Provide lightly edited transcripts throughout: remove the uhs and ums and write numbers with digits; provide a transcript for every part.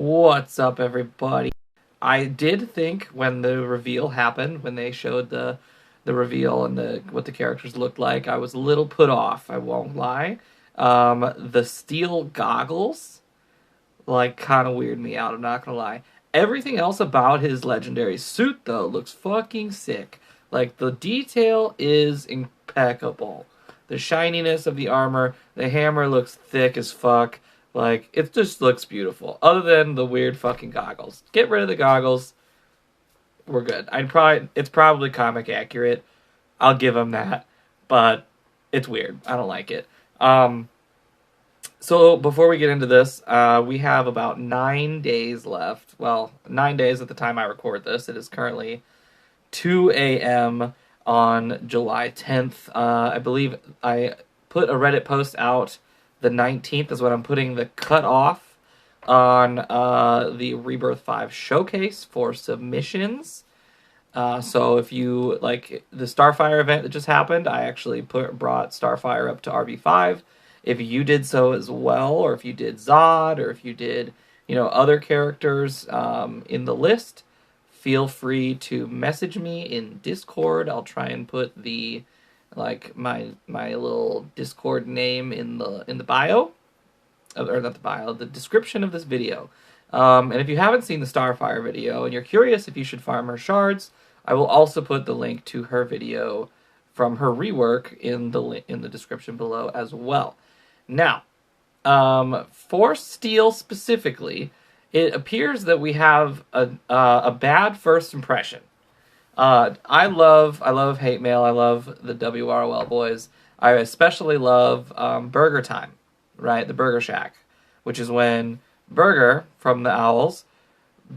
What's up, everybody? I did think when the reveal happened, when they showed the reveal and what the characters looked like, I was a little put off, I won't lie. The steel goggles, like, kind of weird me out, I'm not gonna lie. Everything else about his legendary suit, though, looks fucking sick. Like, the detail is impeccable. The shininess of the armor, the hammer looks thick as fuck. Like, it just looks beautiful. Other than the weird fucking goggles. Get rid of the goggles. We're good. It's probably comic accurate. I'll give him that. But it's weird. I don't like it. So before we get into this, we have about 9 days left. Well, 9 days at the time I record this. It is currently 2 a.m. on July 10th. I believe I put a Reddit post out. The 19th is when I'm putting the cutoff on the Rebirth 5 showcase for submissions. So if you, like, the Starfire event that just happened, I actually brought Starfire up to RB5. If you did so as well, or if you did Zod, or if you did, other characters in the list, feel free to message me in Discord. I'll try and put the my little Discord name in the bio, or not the bio, the description of this video. And if you haven't seen the Starfire video and you're curious if you should farm her shards, I will also put the link to her video from her rework in the description below as well. Now, for Steel specifically, it appears that we have a bad first impression. I love hate mail. I love the WROL boys. I especially love Burger Time, right? The Burger Shack, which is when Burger from the Owls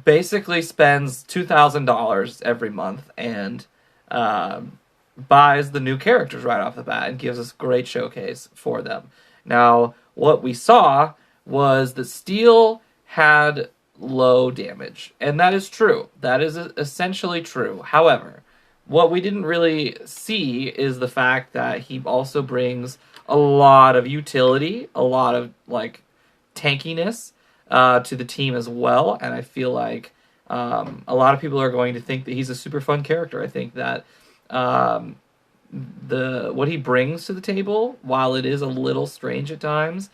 basically spends $2,000 every month and buys the new characters right off the bat and gives us a great showcase for them. Now, what we saw was that Steel had low damage, and that is true. That is essentially true. However, what we didn't really see is the fact that he also brings a lot of utility, a lot of tankiness to the team as well, and I feel like a lot of people are going to think that he's a super fun character. I think that what he brings to the table, while it is a little strange at times,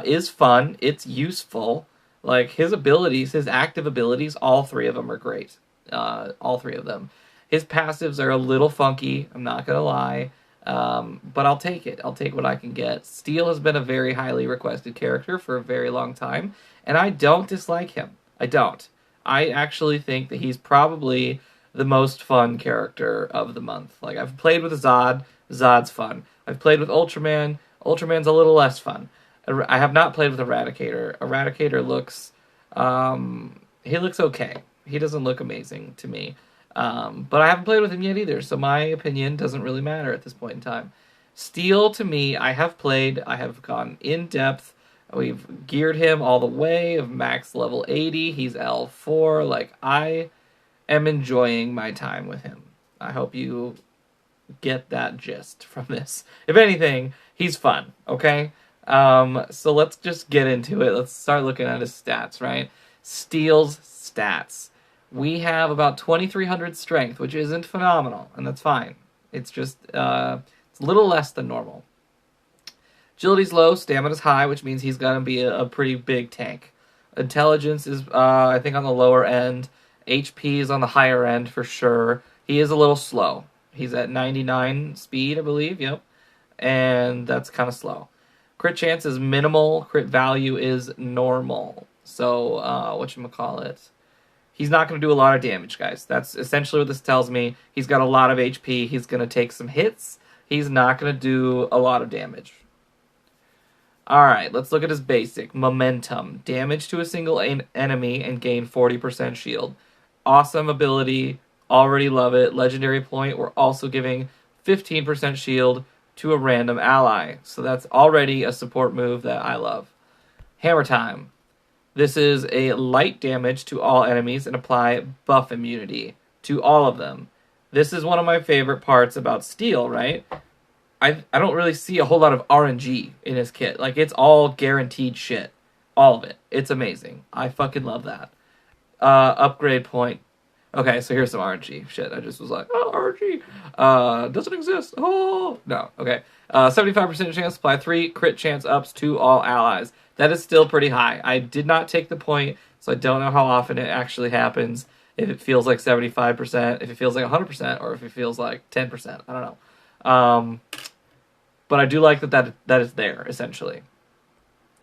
is fun. It's useful. Like, his abilities, his active abilities, all three of them are great. All three of them. His passives are a little funky, I'm not going to lie. But I'll take it. I'll take what I can get. Steel has been a very highly requested character for a very long time, and I don't dislike him. I don't. I actually think that he's probably the most fun character of the month. Like, I've played with Zod. Zod's fun. I've played with Ultraman. Ultraman's a little less fun. I have not played with Eradicator. Eradicator looks, he looks okay. He doesn't look amazing to me. But I haven't played with him yet either, so my opinion doesn't really matter at this point in time. Steel, to me, I have played. I have gone in depth. We've geared him all the way of max level 80. He's L4. Like, I am enjoying my time with him. I hope you get that gist from this. If anything, he's fun, okay? So let's just get into it. Let's start looking at his stats, right? Steel's stats. We have about 2,300 strength, which isn't phenomenal, and that's fine. It's just, it's a little less than normal. Agility's low, stamina's high, which means he's gonna be a pretty big tank. Intelligence is, I think, on the lower end. HP is on the higher end for sure. He is a little slow. He's at 99 speed, I believe, yep. And that's kind of slow. Crit chance is minimal. Crit value is normal. So, whatchamacallit. He's not going to do a lot of damage, guys. That's essentially what this tells me. He's got a lot of HP. He's going to take some hits. He's not going to do a lot of damage. Alright, let's look at his basic. Momentum. Damage to a single enemy and gain 40% shield. Awesome ability. Already love it. Legendary point. We're also giving 15% shield to a random ally. So that's already a support move that I love. Hammer time. This is a light damage to all enemies and apply buff immunity to all of them. This is one of my favorite parts about Steel, right? I don't really see a whole lot of RNG in his kit. Like, it's all guaranteed shit. All of it. It's amazing. I fucking love that. Upgrade point. Okay, so here's some RNG. Shit, I just was like, oh, RNG. Doesn't exist. Oh, no. Okay. 75% chance, apply 3 crit chance ups to all allies. That is still pretty high. I did not take the point, so I don't know how often it actually happens. If it feels like 75%, if it feels like 100%, or if it feels like 10%. I don't know. But I do like that is there, essentially.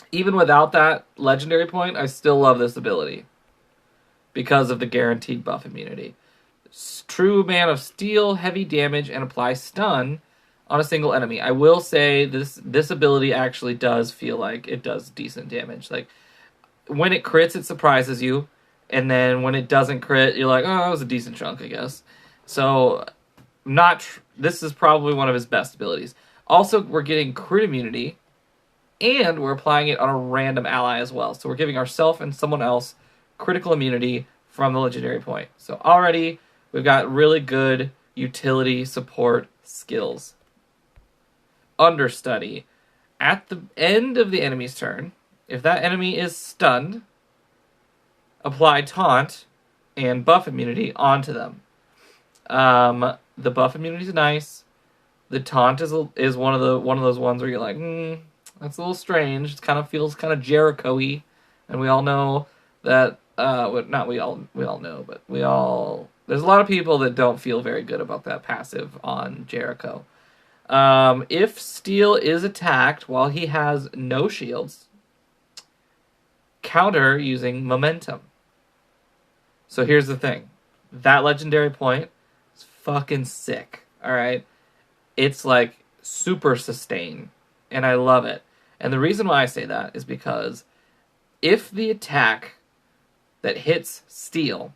Even without that legendary point, I still love this ability because of the guaranteed buff immunity. True Man of Steel, heavy damage, and apply stun on a single enemy. I will say this ability actually does feel like it does decent damage. Like, when it crits, it surprises you, and then when it doesn't crit, you're like, oh, that was a decent chunk, I guess. So, this is probably one of his best abilities. Also, we're getting crit immunity, and we're applying it on a random ally as well. So we're giving ourselves and someone else critical immunity from the legendary point. So already, we've got really good utility support skills. Understudy. At the end of the enemy's turn, if that enemy is stunned, apply taunt and buff immunity onto them. The buff immunity is nice. The taunt is one of those ones where you're like, that's a little strange. It kind of feels kind of Jericho-y, and we all know that. Not we all know, but there's a lot of people that don't feel very good about that passive on Jericho. If Steel is attacked while he has no shields, counter using momentum. So here's the thing. That legendary point is fucking sick, alright? It's like super sustain, and I love it. And the reason why I say that is because if the attack that hits Steel,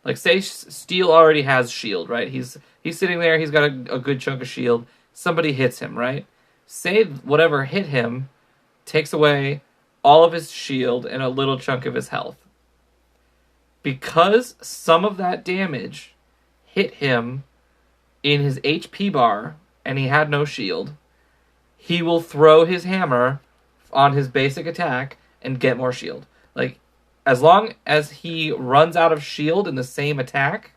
like say Steel already has shield, right? He's sitting there, he's got a good chunk of shield. Somebody hits him, right? Say whatever hit him takes away all of his shield and a little chunk of his health. Because some of that damage hit him in his HP bar and he had no shield, he will throw his hammer on his basic attack and get more shield. Like, as long as he runs out of shield in the same attack,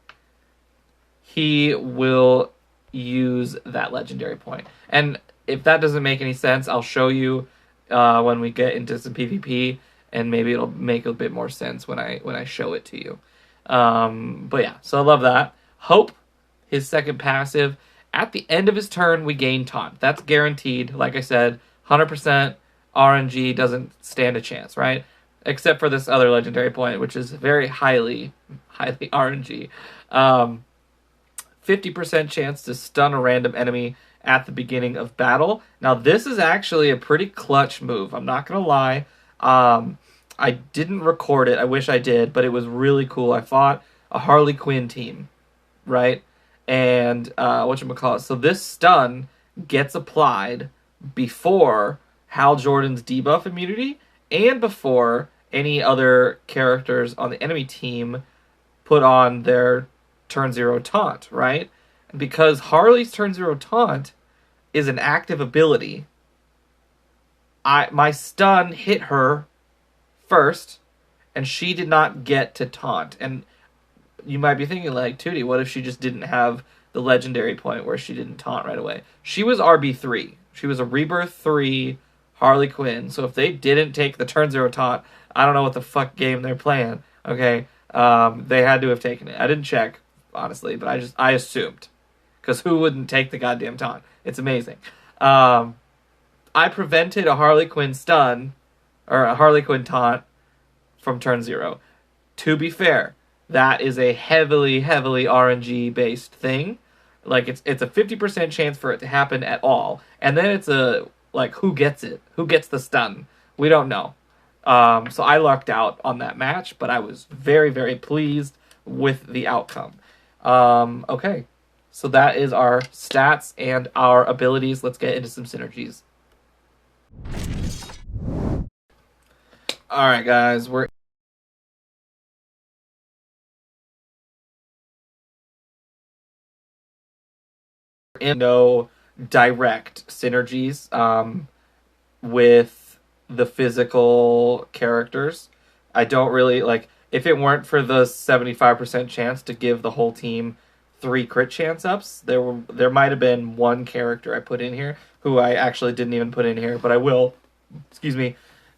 he will use that legendary point. And if that doesn't make any sense, I'll show you when we get into some PvP, and maybe it'll make a bit more sense when I show it to you. But yeah, so I love that. Hope, his second passive. At the end of his turn, we gain taunt. That's guaranteed. Like I said, 100% RNG doesn't stand a chance, right? Except for this other legendary point, which is very highly RNG. 50% chance to stun a random enemy at the beginning of battle. Now, this is actually a pretty clutch move. I'm not going to lie. I didn't record it. I wish I did, but it was really cool. I fought a Harley Quinn team, right? And whatchamacallit. So this stun gets applied before Hal Jordan's debuff immunity and before any other characters on the enemy team put on their turn 0 taunt, right? And because Harley's turn 0 taunt is an active ability, my stun hit her first, and she did not get to taunt. And you might be thinking, like, Tewty, what if she just didn't have the legendary point where she didn't taunt right away? She was RB3. She was a Rebirth 3 Harley Quinn. So if they didn't take the turn 0 taunt, I don't know what the fuck game they're playing, okay? They had to have taken it. I didn't check, honestly, but I assumed. Because who wouldn't take the goddamn taunt? It's amazing. I prevented a Harley Quinn stun, or a Harley Quinn taunt, from turn 0. To be fair, that is a heavily RNG-based thing. Like, it's a 50% chance for it to happen at all. And then it's who gets it? Who gets the stun? We don't know. So I lucked out on that match, but I was very, very pleased with the outcome. Okay, so that is our stats and our abilities. Let's get into some synergies. Alright, guys, we're in no direct synergies with the physical characters. I don't really like if it weren't for the 75% chance to give the whole team 3 crit chance ups. There might have been one character I put in here who I actually didn't even put in here, but I will. Excuse me.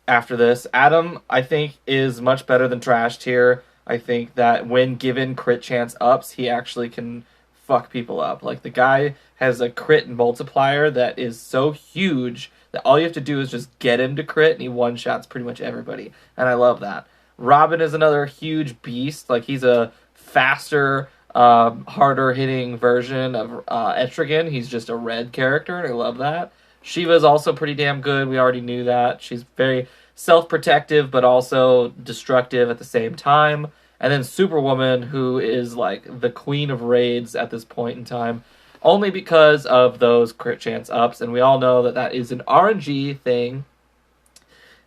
After this, Adam I think is much better than Trash Tier. I think that when given crit chance ups, he actually can fuck people up. Like the guy has a crit multiplier that is so huge that all you have to do is just get him to crit and he one-shots pretty much everybody. And I love that. Robin is another huge beast. Like he's a faster, harder hitting version of Etrigan. He's just a red character and I love that. Shiva is also pretty damn good. We already knew that. She's very self-protective but also destructive at the same time. And then Superwoman, who is like the queen of raids at this point in time, only because of those crit chance ups, and we all know that that is an RNG thing.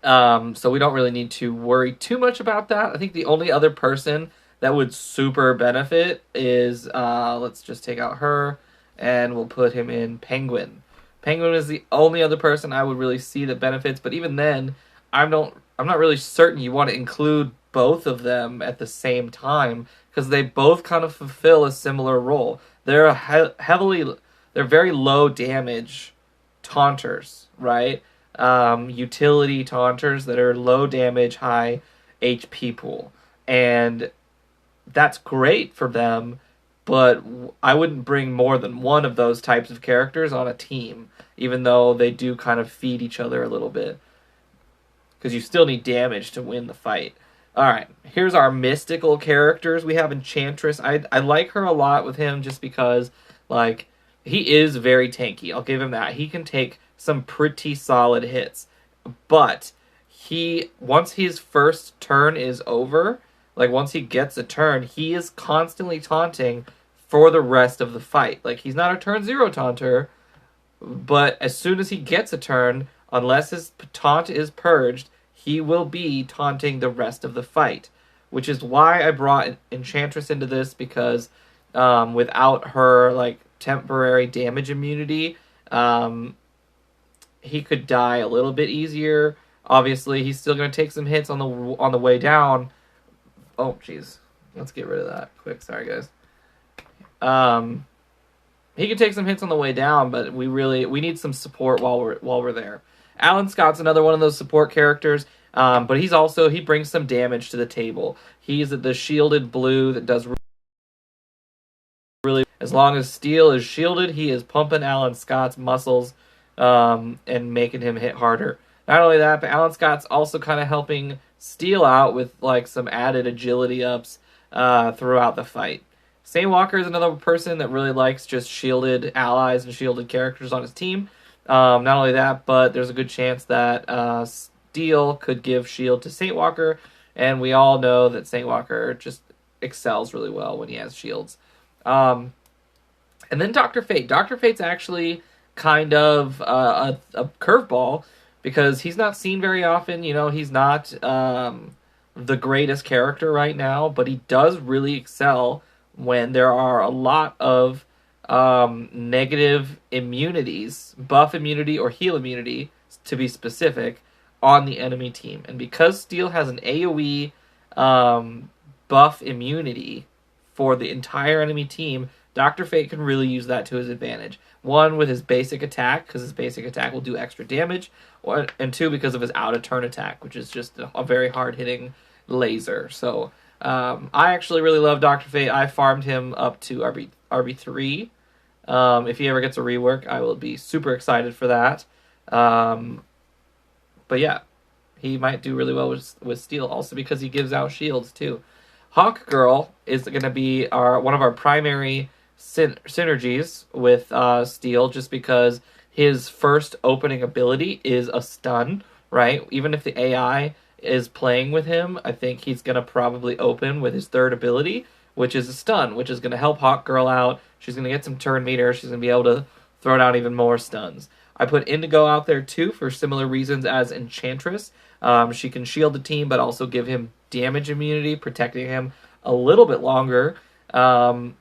So we don't really need to worry too much about that. I think the only other person that would super benefit is, let's just take out her, and we'll put him in Penguin. Penguin is the only other person I would really see that benefits, but even then, I'm not really certain you want to include both of them at the same time because they both kind of fulfill a similar role. They're they're very low damage taunters, right? Utility taunters that are low damage, high HP pool, and that's great for them. But I wouldn't bring more than one of those types of characters on a team, even though they do kind of feed each other a little bit. Because you still need damage to win the fight. Alright, here's our mystical characters. We have Enchantress. I like her a lot with him just because, like, he is very tanky. I'll give him that. He can take some pretty solid hits. But once his first turn is over, like, once he gets a turn, he is constantly taunting for the rest of the fight. Like, he's not a turn 0 taunter, but as soon as he gets a turn, unless his taunt is purged, he will be taunting the rest of the fight, which is why I brought Enchantress into this, because without her like temporary damage immunity, he could die a little bit easier. Obviously, he's still going to take some hits on the way down. Oh, jeez. Let's get rid of that quick. Sorry, guys. He can take some hits on the way down, but we need some support while we're there. Alan Scott's another one of those support characters, but he brings some damage to the table. He's the shielded blue that does really, as long as Steel is shielded, he is pumping Alan Scott's muscles and making him hit harder. Not only that, but Alan Scott's also kind of helping Steel out with like some added agility ups throughout the fight. Saint Walker is another person that really likes just shielded allies and shielded characters on his team. Not only that, but there's a good chance that Steel could give shield to Saint Walker, and we all know that Saint Walker just excels really well when he has shields. And then Dr. Fate. Dr. Fate's actually kind of a curveball because he's not seen very often. You know, he's not the greatest character right now, but he does really excel when there are a lot of negative immunities, buff immunity or heal immunity, to be specific, on the enemy team. And because Steel has an AoE buff immunity for the entire enemy team, Dr. Fate can really use that to his advantage. One, with his basic attack, because his basic attack will do extra damage, and two, because of his out-of-turn attack, which is just a very hard-hitting laser. So I actually really love Dr. Fate. I farmed him up to RB3. If he ever gets a rework, I will be super excited for that. But yeah, he might do really well with Steel, also because he gives out shields too. Hawk Girl is going to be one of our primary synergies with Steel, just because his first opening ability is a stun, right? Even if the AI is playing with him, I think he's going to probably open with his third ability, which is a stun, which is going to help Hawk Girl out. She's going to get some turn meter. She's going to be able to throw down even more stuns. I put Indigo out there too for similar reasons as Enchantress. She can shield the team, but also give him damage immunity, protecting him a little bit longer. And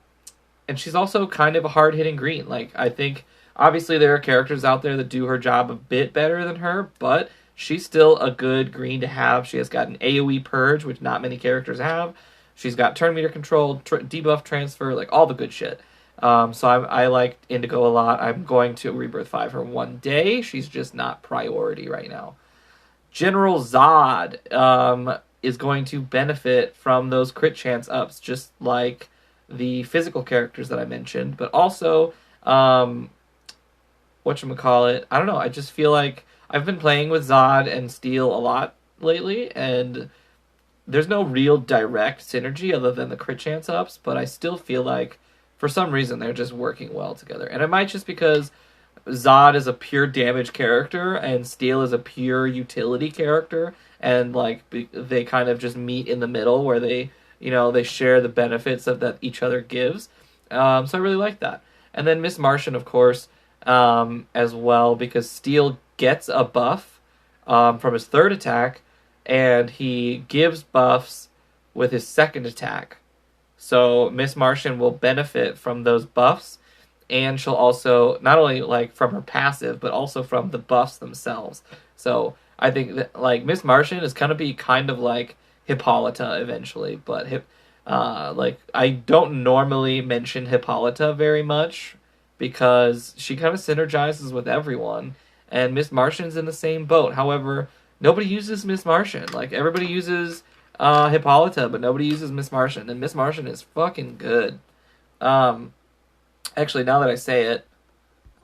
she's also kind of a hard-hitting green. Like, I think, obviously, there are characters out there that do her job a bit better than her, but she's still a good green to have. She has got an AoE purge, which not many characters have. She's got turn meter control, debuff transfer, like all the good shit. So I like Indigo a lot. I'm going to Rebirth 5 her one day. She's just not priority right now. General Zod is going to benefit from those crit chance ups, just like the physical characters that I mentioned, but also whatchamacallit, I don't know, I just feel like I've been playing with Zod and Steel a lot lately, and there's no real direct synergy other than the crit chance ups, but I still feel like for some reason they're just working well together. And it might just because Zod is a pure damage character and Steel is a pure utility character, and like they kind of just meet in the middle where they share the benefits of that each other gives. So I really like that. And then Miss Martian, of course, as well, because Steel gets a buff from his third attack, and he gives buffs with his second attack. So Miss Martian will benefit from those buffs, and she'll also, not only like from her passive, but also from the buffs themselves. So I think that like Miss Martian is gonna be kind of like Hippolyta eventually, but like I don't normally mention Hippolyta very much because she kind of synergizes with everyone, and Miss Martian's in the same boat. However, nobody uses Miss Martian. Like everybody uses Hippolyta, but nobody uses Miss Martian, and Miss Martian is fucking good. Actually, now that I say it,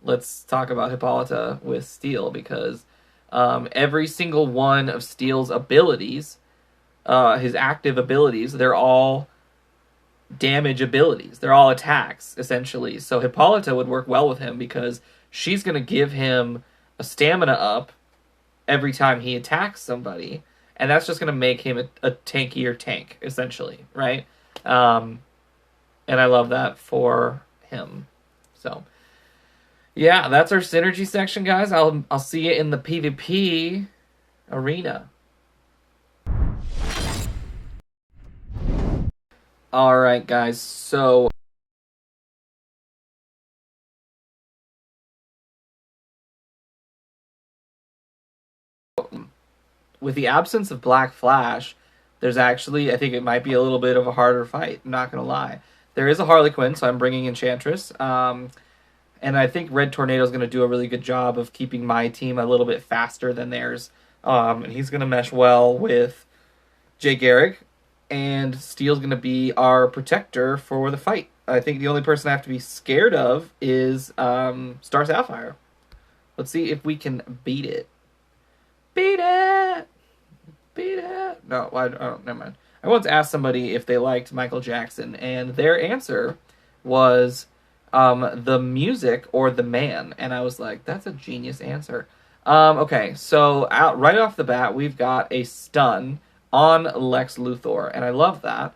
let's talk about Hippolyta with Steel, because every single one of Steel's abilities, his active abilities, they're all damage abilities. They're all attacks, essentially. So Hippolyta would work well with him because she's going to give him a stamina up every time he attacks somebody, and that's just going to make him a tankier tank, essentially, right? And I love that for him. So yeah, that's our synergy section, guys. I'll see you in the PvP arena. All right, guys. So with the absence of Black Flash, there's actually, I think it might be a little bit of a harder fight. I'm not gonna lie. There is a Harley Quinn, so I'm bringing Enchantress. And I think Red Tornado is going to do a really good job of keeping my team a little bit faster than theirs. And he's going to mesh well with Jay Garrick. And Steel's going to be our protector for the fight. I think the only person I have to be scared of is Star Sapphire. Let's see if we can beat it. Beat it! Beat it! No, never mind. I once asked somebody if they liked Michael Jackson, and their answer was the music or the man, and I was like, that's a genius answer. Okay, so right off the bat, we've got a stun on Lex Luthor, and I love that.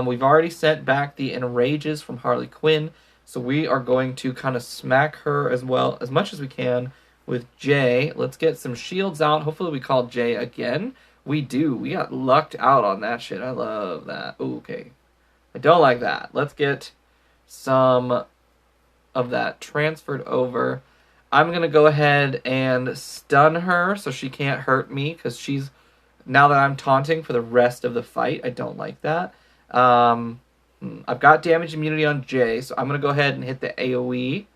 We've already sent back the Enrages from Harley Quinn, so we are going to kind of smack her as well, as much as we can, with Jay. Let's get some shields out. Hopefully we call Jay again. We do. We got lucked out on that shit. I love that. Ooh, okay. I don't like that. Let's get some of that transferred over. I'm going to go ahead and stun her so she can't hurt me, because she's, now that I'm taunting for the rest of the fight, I don't like that. I've got damage immunity on Jay, so I'm going to go ahead and hit the AoE.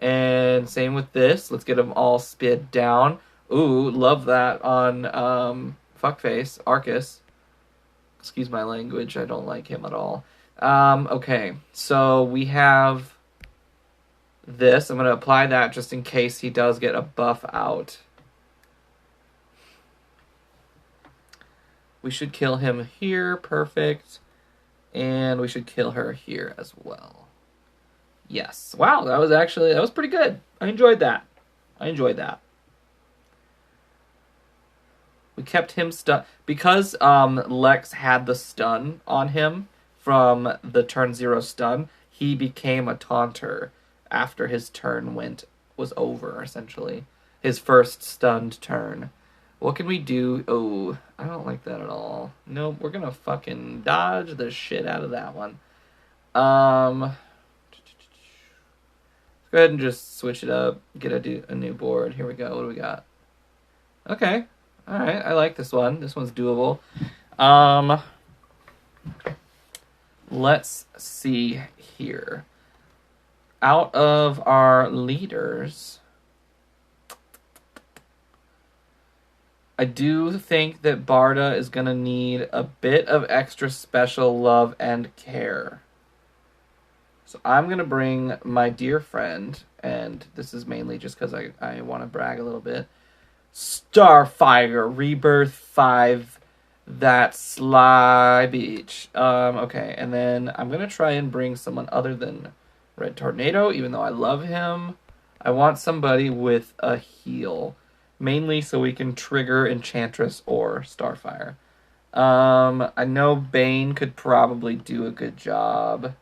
And same with this. Let's get them all spit down. Ooh, love that on Fuckface, Arcus. Excuse my language, I don't like him at all. Okay, so we have this. I'm going to apply that just in case he does get a buff out. We should kill him here, perfect. And we should kill her here as well. Yes. Wow, that was pretty good. I enjoyed that. We kept him stunned. Because Lex had the stun on him from the turn 0 stun, he became a taunter after his turn was over, essentially. His first stunned turn. What can we do? Oh, I don't like that at all. Nope, we're gonna fucking dodge the shit out of that one. Let's go ahead and just switch it up. Get a new board. Here we go. What do we got? Okay. All right. I like this one. This one's doable. Um, let's see here. Out of our leaders, I do think that Barda is going to need a bit of extra special love and care. So I'm going to bring my dear friend, and this is mainly just because I want to brag a little bit, Starfire Rebirth 5, that sly beach. Okay, and then I'm going to try and bring someone other than Red Tornado, even though I love him. I want somebody with a heal, mainly so we can trigger Enchantress or Starfire. I know Bane could probably do a good job.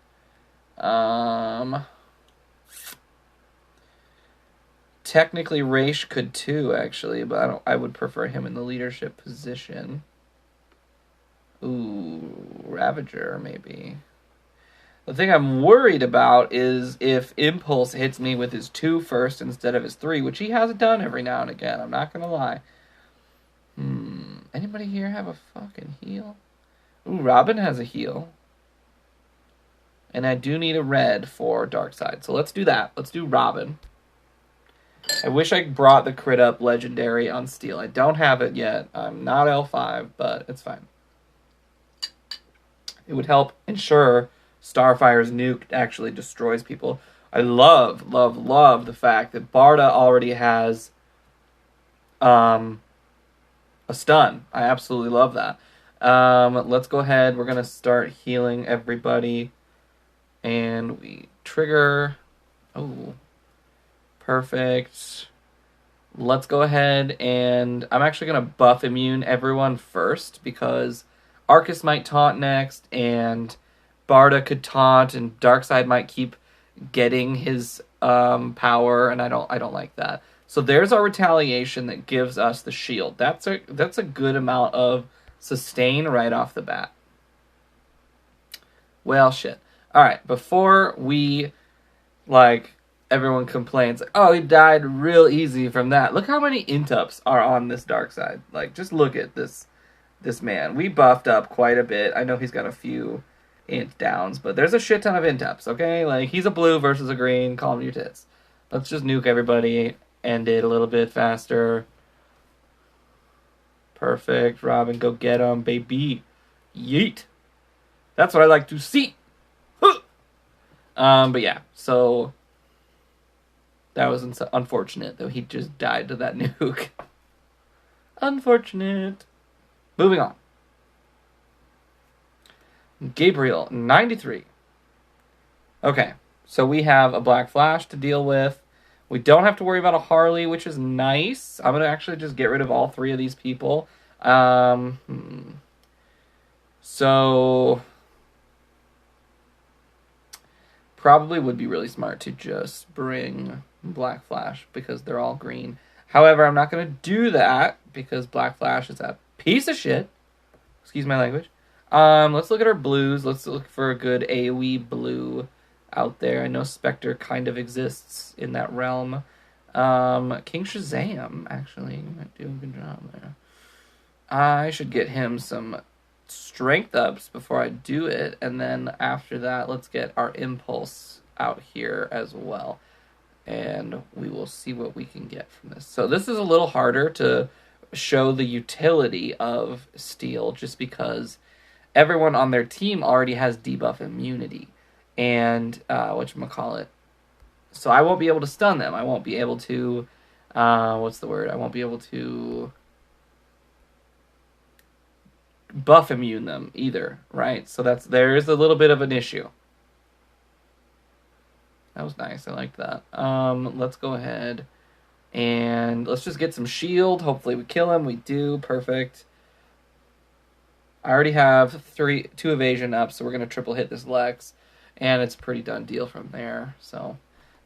Technically Raish could too, actually, but I would prefer him in the leadership position. Ooh, Ravager, maybe. The thing I'm worried about is if Impulse hits me with his 2 first instead of his 3, which he has done every now and again, I'm not gonna lie. Anybody here have a fucking heal? Ooh, Robin has a heal. And I do need a red for Darkseid, so let's do that. Let's do Robin. I wish I brought the crit up legendary on Steel. I don't have it yet. I'm not L5, but it's fine. It would help ensure Starfire's nuke actually destroys people. I love, love, love the fact that Barda already has a stun. I absolutely love that. Let's go ahead. We're going to start healing everybody. And we trigger. Oh, perfect. Let's go ahead and I'm actually going to buff immune everyone first because Arcus might taunt next and Barda could taunt and Darkseid might keep getting his power and I don't like that. So there's our retaliation that gives us the shield. That's a good amount of sustain right off the bat. Well, shit. All right, before we everyone complains like, "Oh, he died real easy from that." Look how many intups are on this Darkseid. Like, just look at this man. We buffed up quite a bit. I know he's got a few int downs, but there's a shit ton of intups. Okay, like he's a blue versus a green. Calm your tits. Let's just nuke everybody. End it a little bit faster. Perfect. Robin, go get him, baby. Yeet. That's what I like to see. But yeah, so that was unfortunate, though he just died to that nuke. Unfortunate. Moving on. Gabriel, 93. Okay, so we have a Black Flash to deal with. We don't have to worry about a Harley, which is nice. I'm going to actually just get rid of all 3 of these people. So probably would be really smart to just bring Black Flash because they're all green. However, I'm not going to do that because Black Flash is a piece of shit. Excuse my language. Let's look at our blues. Let's look for a good AoE blue out there. I know Spectre kind of exists in that realm. King Shazam, actually, might do a good job there. I should get him some strength ups before I do it, and then after that, let's get our Impulse out here as well. And we will see what we can get from this. So this is a little harder to show the utility of Steel just because everyone on their team already has debuff immunity. And, whatchamacallit. So I won't be able to stun them. I won't be able to, I won't be able to buff immune them either, right? So there's a little bit of an issue. That was nice. I liked that. Let's go ahead and let's just get some shield. Hopefully we kill him. We do. Perfect. I already have 2 evasion up, so we're going to triple hit this Lex, and it's a pretty done deal from there. So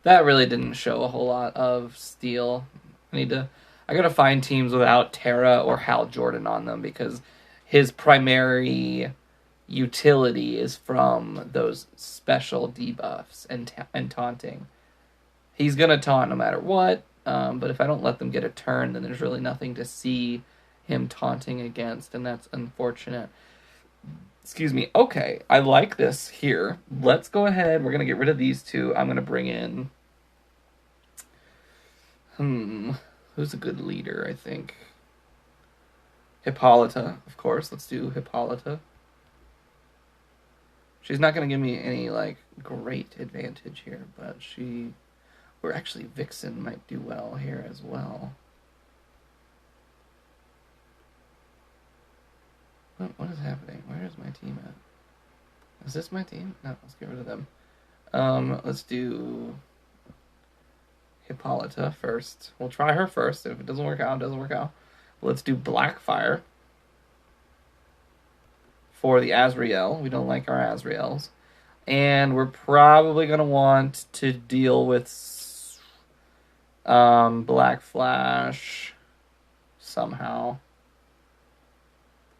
that really didn't show a whole lot of Steel. I gotta find teams without Terra or Hal Jordan on them because his primary utility is from those special debuffs and taunting. He's gonna taunt no matter what. But if I don't let them get a turn, then there's really nothing to see him taunting against, and that's unfortunate. Excuse me. Okay, I like this here. Let's go ahead. We're going to get rid of these two. I'm going to bring in... Who's a good leader, I think? Hippolyta, of course. Let's do Hippolyta. She's not going to give me any, like, great advantage here, but she... Or actually, Vixen might do well here as well. What is happening? Where is my team at? Is this my team? No, let's get rid of them. Let's do Hippolyta first. We'll try her first. If it doesn't work out, it doesn't work out. Let's do Blackfire for the Azrael. We don't like our Azraels. And we're probably going to want to deal with Black Flash somehow.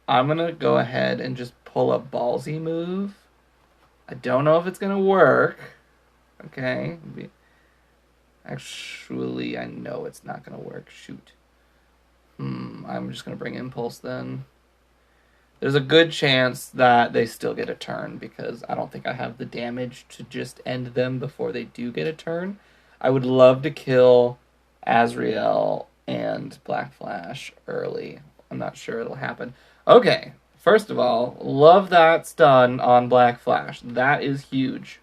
I'm going to go ahead and just pull a ballsy move. I don't know if it's going to work. Okay. Actually, I know it's not going to work. Shoot. I'm just going to bring Impulse then. There's a good chance that they still get a turn because I don't think I have the damage to just end them before they do get a turn. I would love to kill Azrael and Black Flash early. I'm not sure it'll happen. Okay, first of all, love that stun on Black Flash. That is huge.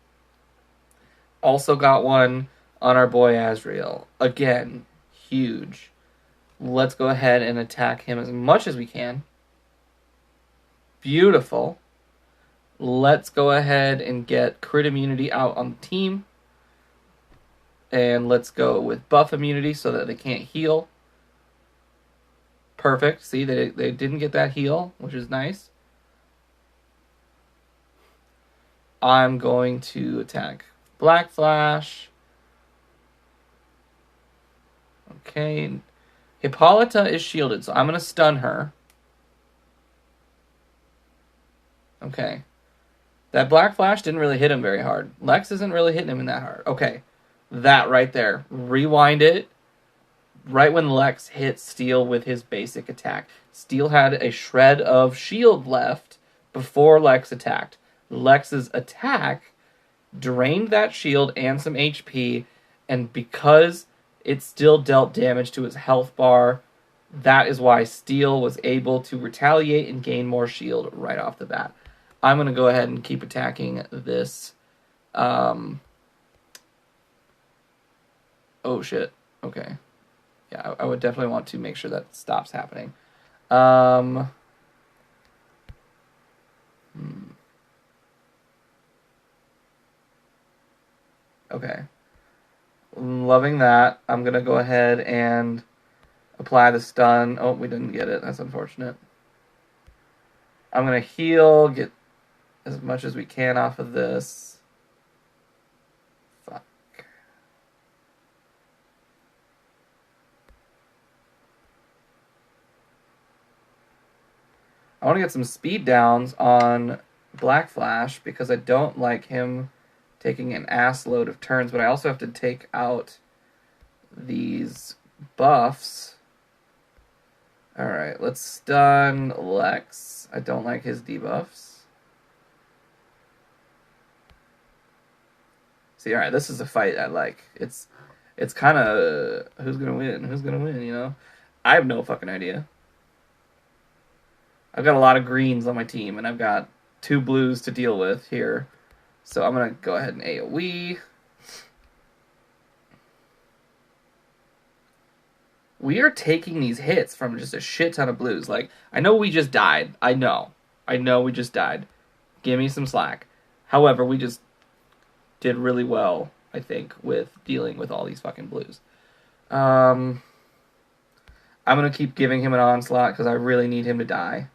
Also got one on our boy Azrael. Again, huge. Let's go ahead and attack him as much as we can. Beautiful. Let's go ahead and get crit immunity out on the team. And let's go with buff immunity so that they can't heal. Perfect. See, they didn't get that heal, which is nice. I'm going to attack Black Flash. Okay. Hippolyta is shielded, so I'm going to stun her. Okay. That Black Flash didn't really hit him very hard. Lex isn't really hitting him in that hard. Okay. That right there. Rewind it. Right when Lex hit Steel with his basic attack. Steel had a shred of shield left before Lex attacked. Lex's attack drained that shield and some HP, and because it still dealt damage to his health bar, that is why Steel was able to retaliate and gain more shield right off the bat. I'm going to go ahead and keep attacking this. Oh, shit. Okay. Yeah, I would definitely want to make sure that stops happening. Okay. Loving that. I'm going to go ahead and apply the stun. Oh, we didn't get it. That's unfortunate. I'm going to heal, get as much as we can off of this. Fuck. I want to get some speed downs on Black Flash because I don't like him taking an ass load of turns, but I also have to take out these buffs. Alright, let's stun Lex. I don't like his debuffs. See, alright, this is a fight I like. It's kind of who's gonna win, you know? I have no fucking idea. I've got a lot of greens on my team, and I've got 2 blues to deal with here. So I'm going to go ahead and AoE. We are taking these hits from just a shit ton of blues. Like, I know we just died. I know we just died. Give me some slack. However, we just did really well, I think, with dealing with all these fucking blues. I'm going to keep giving him an onslaught because I really need him to die.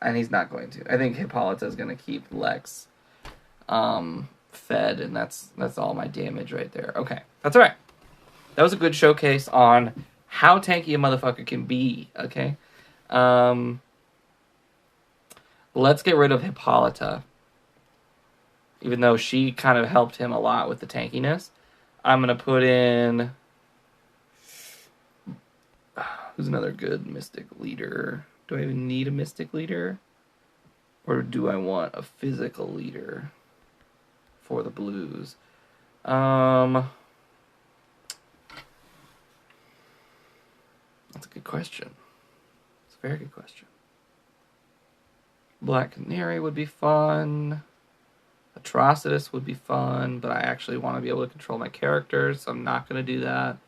And he's not going to. I think Hippolyta is going to keep Lex fed, and that's all my damage right there. Okay, that's all right. That was a good showcase on how tanky a motherfucker can be, okay? Let's get rid of Hippolyta. Even though she kind of helped him a lot with the tankiness. I'm going to put in Who's another good mystic leader? Do I even need a mystic leader? Or do I want a physical leader for the Blues? That's a good question. It's a very good question. Black Canary would be fun. Atrocitus would be fun, but I actually want to be able to control my characters, so I'm not going to do that.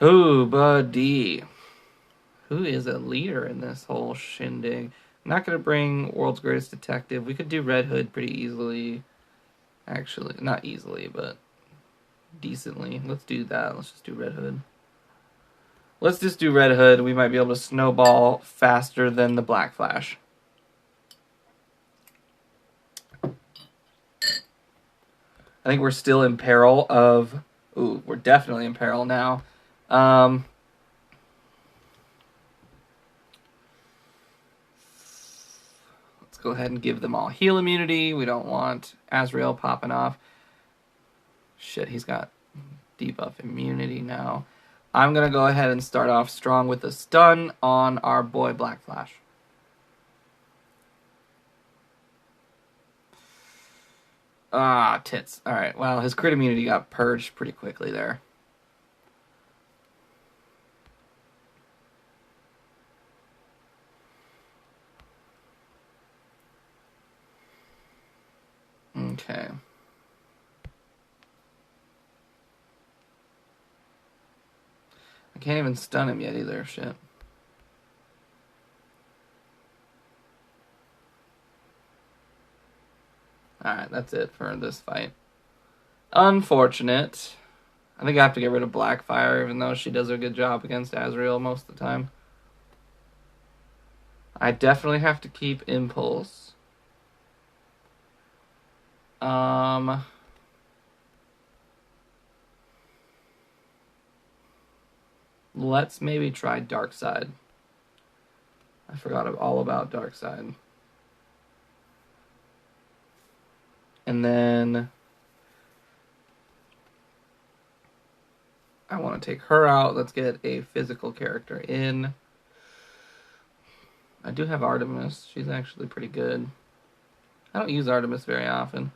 Ooh, buddy. Who is a leader in this whole shindig? I'm not going to bring World's Greatest Detective. We could do Red Hood pretty easily. Actually, not easily, but decently. Let's do that. Let's just do Red Hood. Let's just do Red Hood. We might be able to snowball faster than the Black Flash. I think we're still in peril of... Ooh, we're definitely in peril now. Let's go ahead and give them all heal immunity. We don't want Azrael popping off. Shit, he's got debuff immunity now. I'm going to go ahead and start off strong with a stun on our boy Black Flash. Ah, tits. Alright, well, his crit immunity got purged pretty quickly there. Okay. I can't even stun him yet either, shit. Alright, that's it for this fight. Unfortunate. I think I have to get rid of Blackfire, even though she does a good job against Azrael most of the time. I definitely have to keep Impulse. Let's maybe try Darkseid. I forgot all about Darkseid. And then I want to take her out. Let's get a physical character in. I do have Artemis. She's actually pretty good. I don't use Artemis very often.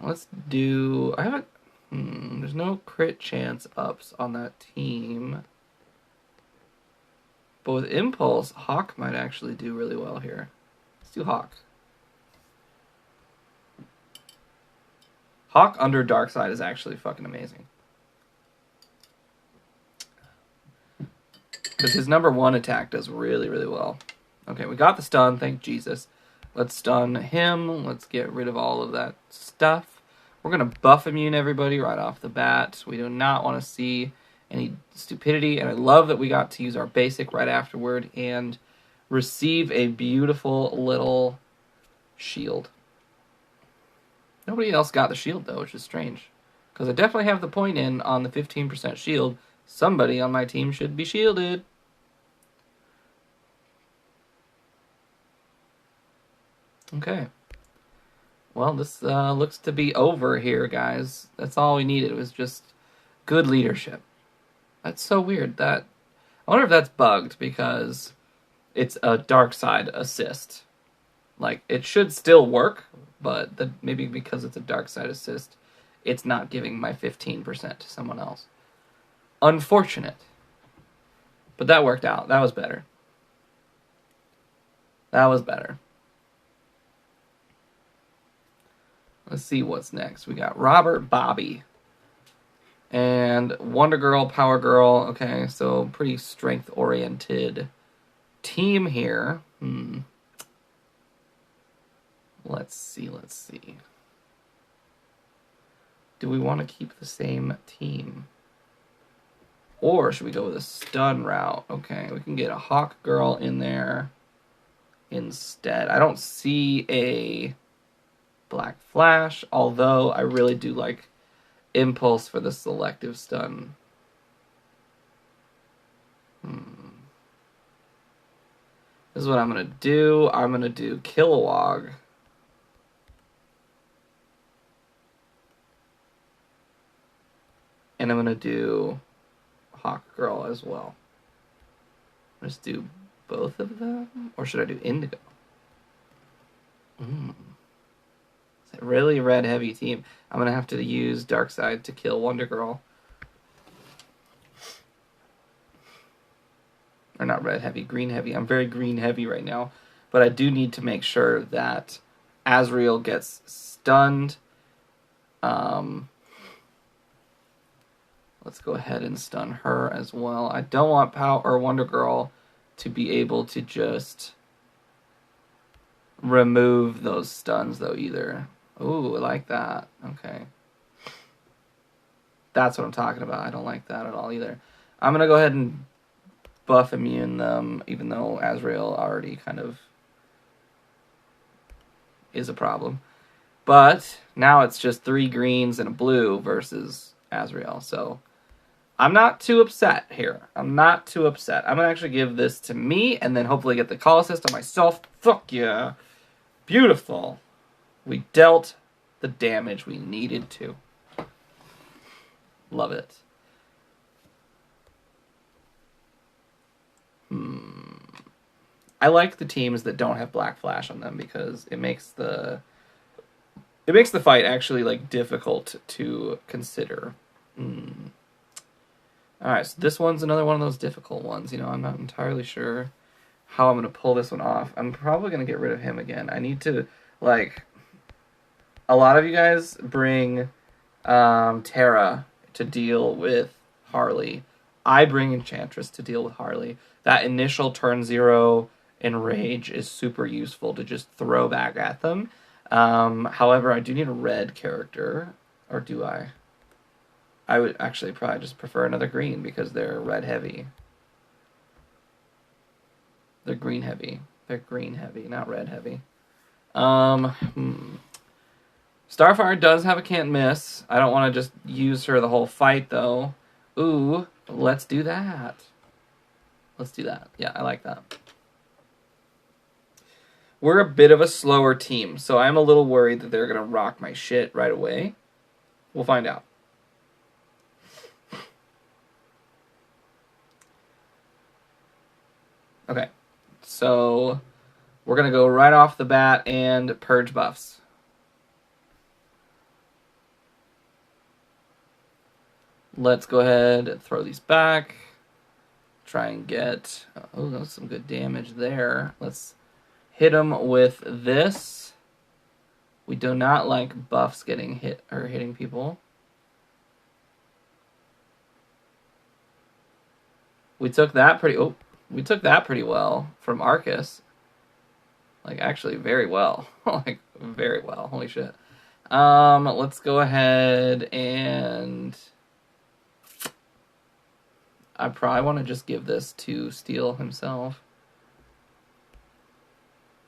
Let's do... I haven't... there's no crit chance ups on that team. But with Impulse, Hawk might actually do really well here. Let's do Hawk. Hawk under Darkseid is actually fucking amazing. Because his #1 attack does really, really well. Okay, we got the stun, thank Jesus. Let's stun him. Let's get rid of all of that stuff. We're going to buff immune everybody right off the bat. We do not want to see any stupidity. And I love that we got to use our basic right afterward and receive a beautiful little shield. Nobody else got the shield, though, which is strange. Because I definitely have the point in on the 15% shield. Somebody on my team should be shielded. Okay. Well, this looks to be over here, guys. That's all we needed, was just good leadership. That's so weird. I wonder if that's bugged, because it's a Darkseid assist. Like, it should still work, but maybe because it's a Darkseid assist, it's not giving my 15% to someone else. Unfortunate. But that worked out. That was better. That was better. Let's see what's next. We got Robert Bobby. And Wonder Girl, Power Girl. Okay, so pretty strength-oriented team here. Let's see. Do we want to keep the same team? Or should we go with a stun route? Okay, we can get a Hawk Girl in there instead. I don't see a Black Flash, although I really do like Impulse for the selective stun. This is what I'm going to do. I'm going to do Kilowog. And And I'm going to do Hawk Girl as well. Let's do both of them? Or should I do Indigo? It's a really red heavy team. I'm going to have to use Darkseid to kill Wonder Girl. Or not red heavy, green heavy. I'm very green heavy right now. But I do need to make sure that Azrael gets stunned. Let's go ahead and stun her as well. I don't want Wonder Girl to be able to just remove those stuns, though, either. Ooh, I like that. Okay. That's what I'm talking about. I don't like that at all, either. I'm going to go ahead and buff immune them, even though Azrael already kind of is a problem. But now it's just 3 greens and a blue versus Azrael, so I'm not too upset here. I'm not too upset. I'm going to actually give this to me and then hopefully get the call assist on myself. Fuck yeah. Beautiful. We dealt the damage we needed to. Love it. I like the teams that don't have Black Flash on them because it makes the fight actually like difficult to consider. Alright, so this one's another one of those difficult ones. You know, I'm not entirely sure how I'm going to pull this one off. I'm probably going to get rid of him again. I need to, like, a lot of you guys bring Terra to deal with Harley. I bring Enchantress to deal with Harley. That initial turn 0 enrage is super useful to just throw back at them. However, I do need a red character. Or do I? I would actually probably just prefer another green because they're red heavy. They're green heavy. They're green heavy, not red heavy. Starfire does have a can't miss. I don't want to just use her the whole fight, though. Ooh, let's do that. Let's do that. Yeah, I like that. We're a bit of a slower team, so I'm a little worried that they're going to rock my shit right away. We'll find out. Okay, so we're going to go right off the bat and purge buffs. Let's go ahead and throw these back. Try and get... Oh, that's some good damage there. Let's hit them with this. We do not like buffs getting hit or hitting people. We took that pretty... Oh, we took that pretty well from Arcus. Like, actually, very well. Like, very well. Holy shit. Let's go ahead and... I probably want to just give this to Steel himself.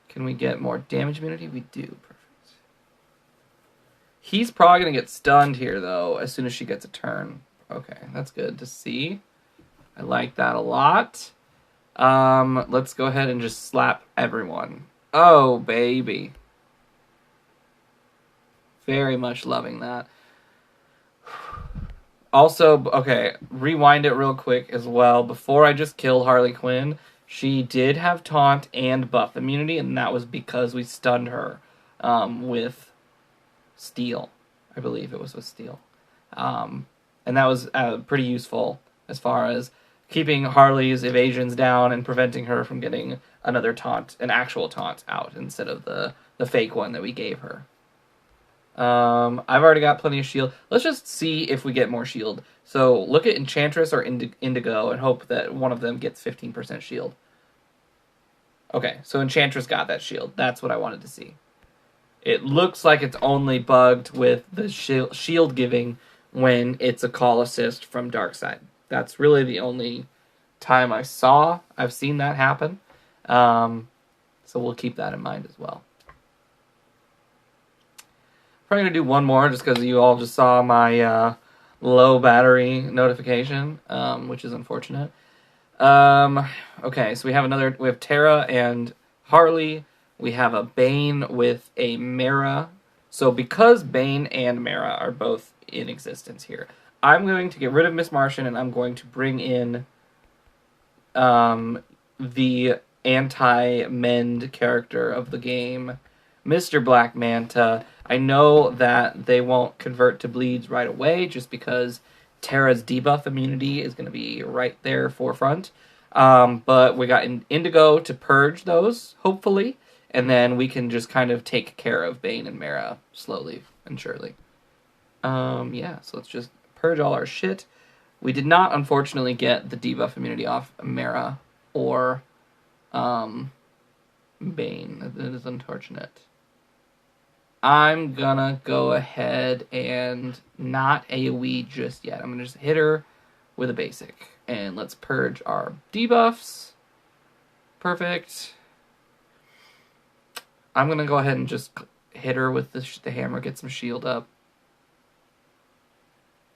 Can we get more damage immunity? We do. Perfect. He's probably going to get stunned here, though, as soon as she gets a turn. Okay, that's good to see. I like that a lot. Let's go ahead and just slap everyone. Oh, baby. Very much loving that. Also, okay, rewind it real quick as well. Before I just killed Harley Quinn, she did have taunt and buff immunity, and that was because we stunned her with Steel. I believe it was with Steel. And that was pretty useful as far as keeping Harley's evasions down and preventing her from getting another taunt, an actual taunt out instead of the fake one that we gave her. I've already got plenty of shield. Let's just see if we get more shield. So look at Enchantress or Indigo and hope that one of them gets 15% shield. Okay, so Enchantress got that shield. That's what I wanted to see. It looks like it's only bugged with the shield giving when it's a call assist from Darkseid. That's really the only time I've seen that happen. So we'll keep that in mind as well. Probably going to do one more just because you all just saw my low battery notification, which is unfortunate. Okay, so we have Terra and Harley. We have a Bane with a Mara. So because Bane and Mara are both in existence here, I'm going to get rid of Miss Martian, and I'm going to bring in the anti-mend character of the game, Mr. Black Manta. I know that they won't convert to bleeds right away just because Terra's debuff immunity is going to be right there forefront. But we got Indigo to purge those, hopefully, and then we can just kind of take care of Bane and Mara slowly and surely. Yeah, so let's just purge all our shit. We did not, unfortunately, get the debuff immunity off Mara or Bane. That is unfortunate. I'm gonna go ahead and not AoE just yet. I'm gonna just hit her with a basic. And let's purge our debuffs. Perfect. I'm gonna go ahead and just hit her with the hammer, get some shield up.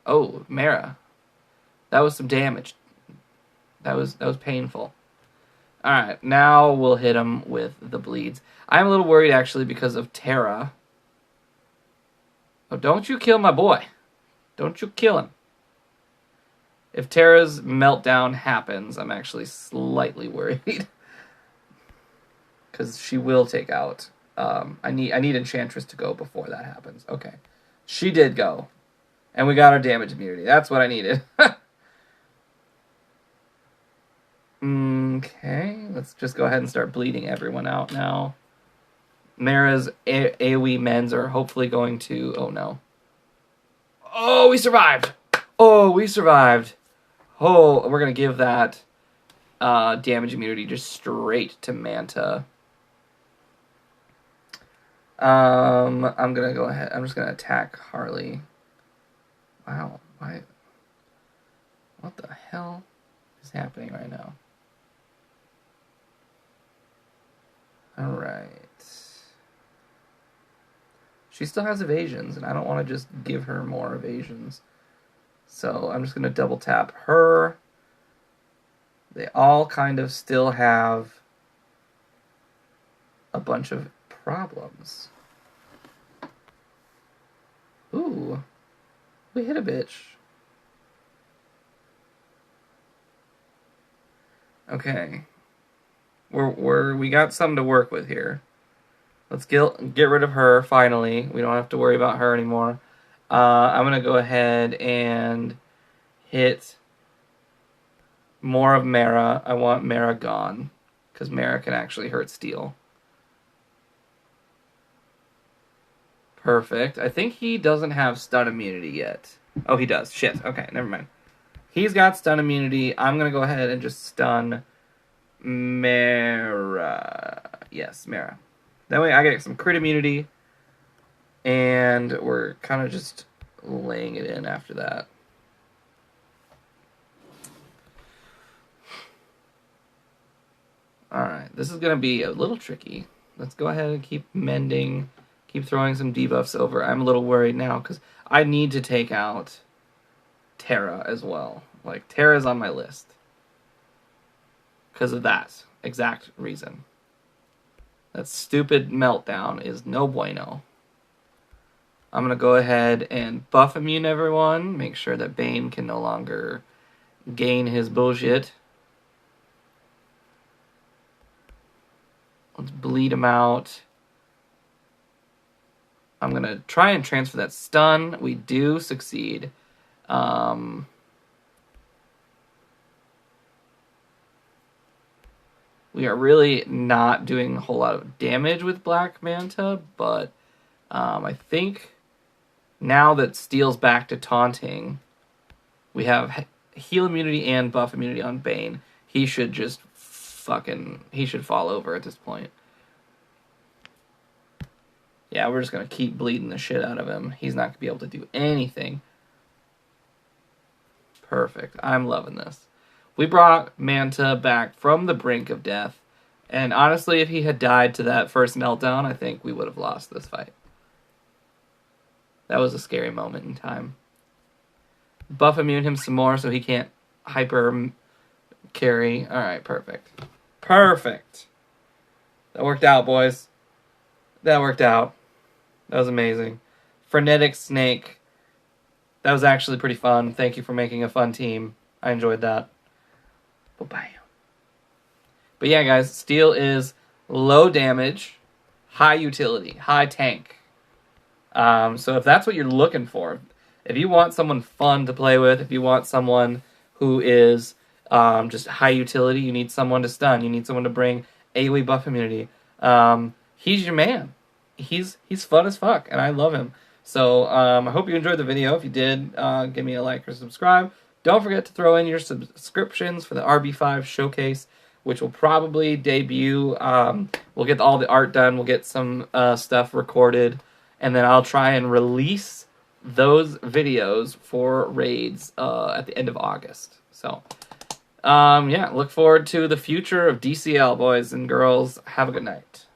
Oh, Mara. That was some damage. That was painful. Alright, now we'll hit him with the bleeds. I'm a little worried, actually, because of Terra. Oh, don't you kill my boy. Don't you kill him. If Terra's meltdown happens, I'm actually slightly worried. Because she will take out... I need Enchantress to go before that happens. Okay. She did go. And we got our damage immunity. That's what I needed. Okay, let's just go ahead and start bleeding everyone out now. Mara's AoE mends are hopefully going to... Oh, no. Oh, we survived! Oh, we survived. Oh, we're going to give that damage immunity just straight to Manta. I'm going to go ahead. I'm just going to attack Harley. Wow. Why? What the hell is happening right now? Alright. She still has evasions, and I don't want to just give her more evasions. So I'm just going to double tap her. They all kind of still have a bunch of problems. Ooh. We hit a bitch. Okay. We got something to work with here. Let's get rid of her, finally. We don't have to worry about her anymore. I'm going to go ahead and hit more of Mara. I want Mara gone, because Mara can actually hurt Steel. Perfect. I think he doesn't have stun immunity yet. Oh, he does. Shit. Okay, never mind. He's got stun immunity. I'm going to go ahead and just stun Mara. Yes, Mara. That way I get some crit immunity, and we're kind of just laying it in after that. Alright, this is going to be a little tricky. Let's go ahead and keep mending, keep throwing some debuffs over. I'm a little worried now, because I need to take out Terra as well. Like, Terra's on my list. Because of that exact reason. That stupid meltdown is no bueno. I'm going to go ahead and buff immune everyone. Make sure that Bane can no longer gain his bullshit. Let's bleed him out. I'm going to try and transfer that stun. We do succeed. We are really not doing a whole lot of damage with Black Manta, but I think now that Steel's back to taunting, we have heal immunity and buff immunity on Bane. He should just he should fall over at this point. Yeah, we're just going to keep bleeding the shit out of him. He's not going to be able to do anything. Perfect. I'm loving this. We brought Manta back from the brink of death, and honestly, if he had died to that first meltdown, I think we would have lost this fight. That was a scary moment in time. Buff immune him some more so he can't hyper carry. Alright, perfect. Perfect! That worked out, boys. That worked out. That was amazing. Frenetic Snake. That was actually pretty fun. Thank you for making a fun team. I enjoyed that. Bye-bye. But yeah, guys, Steel is low damage, high utility, high tank. So if that's what you're looking for, if you want someone fun to play with, if you want someone who is just high utility, you need someone to stun, you need someone to bring AoE buff immunity, he's your man. He's fun as fuck, and I love him. So I hope you enjoyed the video. If you did, give me a like or subscribe. Don't forget to throw in your subscriptions for the RB5 showcase, which will probably debut. We'll get all the art done. We'll get some stuff recorded, and then I'll try and release those videos for raids at the end of August. So, yeah, look forward to the future of DCL, boys and girls. Have a good night.